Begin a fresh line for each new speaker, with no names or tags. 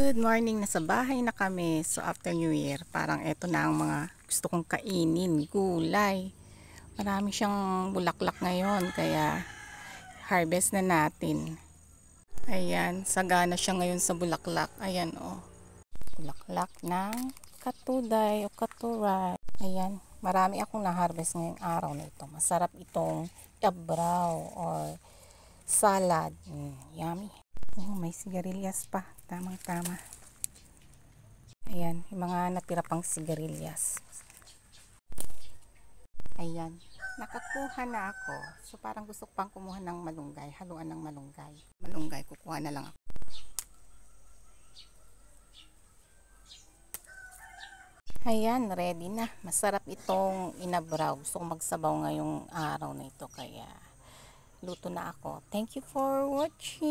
Good morning, nasa bahay na kami. So after New Year, parang eto na ang mga gusto kong kainin, gulay. Marami siyang bulaklak ngayon, kaya harvest na natin. Ayan, sagana siya ngayon sa bulaklak. Ayan oh, bulaklak ng katuday o katuray. Ayan, marami akong na-harvest ngayong araw na ito. Masarap itong abraw or salad. Yummy. Oh, may sigarilyas pa. Tamang tama. Ayan, yung mga natira pang sigarilyas. Ayan, nakakuha na ako. So parang gusto ko pang kumuha ng malunggay. Haluan ng malunggay. Malunggay, kukuha na lang ako. Ayan, ready na. Masarap itong inabraw. Gusto kong magsabaw ngayong araw na ito. Kaya luto na ako. Thank you for watching.